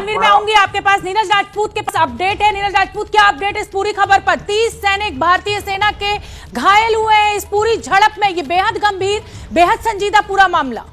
रणवीर, मैं आऊंगी आपके पास। नीरज राजपूत के पास अपडेट है। नीरज राजपूत, क्या अपडेट इस पूरी खबर पर? 30 सैनिक भारतीय सेना के घायल हुए हैं इस पूरी झड़प में। ये बेहद गंभीर, बेहद संजीदा पूरा मामला।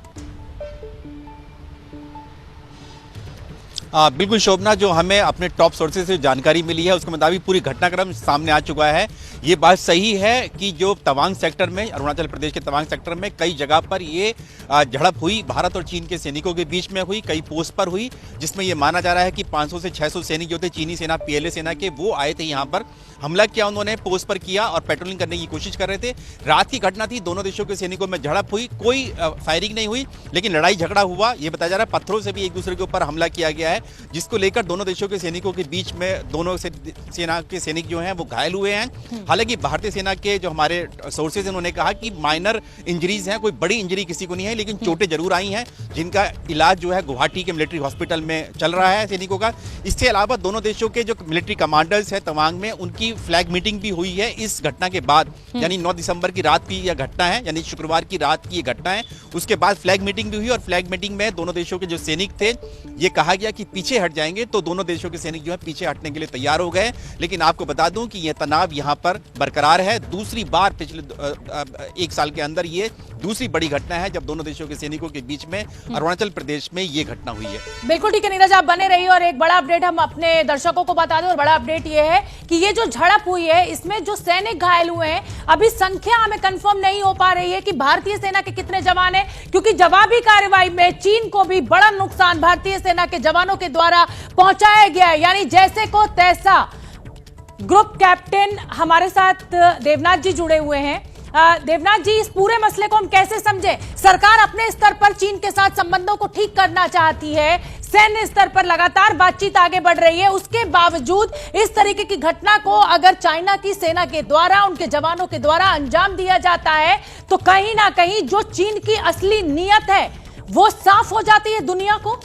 बिल्कुल शोभना, जो हमें अपने टॉप सोर्सेज से जानकारी मिली है उसके मुताबिक पूरी घटनाक्रम सामने आ चुका है। ये बात सही है कि जो तवांग सेक्टर में, अरुणाचल प्रदेश के तवांग सेक्टर में कई जगह पर ये झड़प हुई, भारत और चीन के सैनिकों के बीच में हुई, कई पोस्ट पर हुई, जिसमें ये माना जा रहा है कि 500 से 600 सैनिक जो थे चीनी सेना, पीएलए सेना के, वो आए थे यहाँ पर। हमला किया उन्होंने, पोस्ट पर किया और पेट्रोलिंग करने की कोशिश कर रहे थे। रात की घटना थी, दोनों देशों के सैनिकों में झड़प हुई, कोई फायरिंग नहीं हुई, लेकिन लड़ाई झगड़ा हुआ। ये बताया जा रहा है पत्थरों से भी एक दूसरे के ऊपर हमला किया गया है, जिसको लेकर दोनों देशों के सैनिकों के बीच में दोनों सेना के सैनिक जो हैं वो घायल हुए हैं। हालांकि भारतीय सेना के जो हमारे सोर्सेज हैं उन्होंने कहा कि माइनर इंजरीज हैं, कोई बड़ी इंजरी किसी को नहीं है, लेकिन चोटें जरूर आई हैं, जिनका इलाज जो है गुवाहाटी के मिलिट्री हॉस्पिटल में चल रहा है सैनिकों का। इसके अलावा दोनों देशों के जो मिलिट्री कमांडर्स हैं तवांग में, उनकी फ्लैग मीटिंग भी हुई है इस घटना के बाद। यानी 9 दिसंबर की रात की यह घटना है, यानी शुक्रवार की रात की यह घटना है। उसके बाद फ्लैग मीटिंग भी हुई और फ्लैग मीटिंग में दोनों देशों के जो सैनिक थे, ये कहा गया कि पीछे हट जाएंगे, तो दोनों देशों के सैनिक जो है पीछे हटने के लिए तैयार हो गए। लेकिन आपको बता दूं कि यह तनाव यहां पर बरकरार है। दूसरी बार पिछले 1 साल के अंदर ये दूसरी बड़ी घटना है जब दोनों देशों के सैनिकों के बीच में अरुणाचल प्रदेश में ये घटना हुई है। बिल्कुल ठीक है नीरज, आप बने रहिए। और एक बड़ा अपडेट हम अपने दर्शकों को बता दें, और बड़ा अपडेट ये है कि ये जो झड़प हुई है इसमें जो सैनिक घायल हुए हैं, अभी संख्या हमें कंफर्म नहीं हो पा रही है कि भारतीय सेना के कितने जवान हैं, क्योंकि जवाबी कार्रवाई में चीन को भी बड़ा नुकसान भारतीय सेना के जवानों के द्वारा पहुंचाया गया है। यानी जैसे को तैसा। ग्रुप कैप्टन हमारे साथ देवनाथ जी जुड़े हुए हैं। देवनाथ जी, इस पूरे मसले को हम कैसे समझें? सरकार अपने स्तर पर चीन के साथ संबंधों को ठीक करना चाहती है, सैन्य स्तर पर लगातार बातचीत आगे बढ़ रही है, उसके बावजूद इस तरीके की घटना को अगर चाइना की सेना के द्वारा, उनके जवानों के द्वारा अंजाम दिया जाता है, तो कहीं ना कहीं जो चीन की असली नीयत है वो साफ हो जाती है दुनिया को।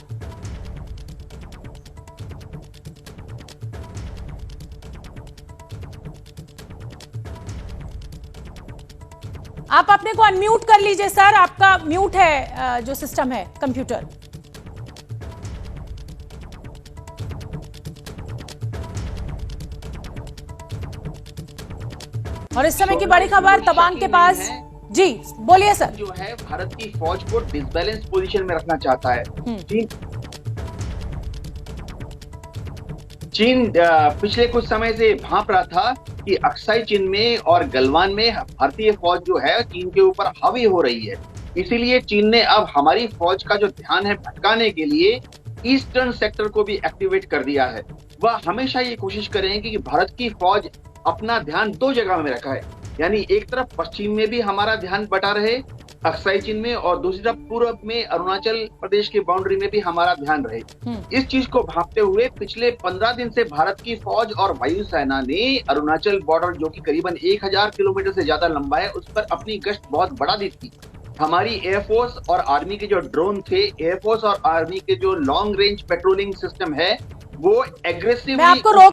आप अपने को अनम्यूट कर लीजिए सर, आपका म्यूट है जो सिस्टम है कंप्यूटर। और इस समय की बड़ी खबर तवांग के पास। जी बोलिए सर। जो है भारत की फौज को डिसबैलेंस पोजीशन में रखना चाहता है। चीन पिछले कुछ समय से भांप रहा था कि अक्साई चीन में और गलवान में भारतीय फौज जो है चीन के ऊपर हावी हो रही है। इसीलिए चीन ने अब हमारी फौज का जो ध्यान है भटकाने के लिए ईस्टर्न सेक्टर को भी एक्टिवेट कर दिया है। वह हमेशा ये कोशिश करेंगे कि भारत की फौज अपना ध्यान 2 जगह में रखा है, यानी एक तरफ पश्चिम में भी हमारा ध्यान बटा रहे अक्साई चीन में, और दूसरी तरफ पूर्व में अरुणाचल प्रदेश की बाउंड्री में भी हमारा ध्यान रहे। इस चीज को भांपते हुए पिछले 15 दिन से भारत की फौज और वायुसेना ने अरुणाचल बॉर्डर, जो कि करीबन 1000 किलोमीटर से ज्यादा लंबा है, उस पर अपनी गश्त बहुत बढ़ा दी थी। हमारी एयरफोर्स और आर्मी के जो ड्रोन थे, एयरफोर्स और आर्मी के जो लॉन्ग रेंज पेट्रोलिंग सिस्टम है, वो एग्रेसिवली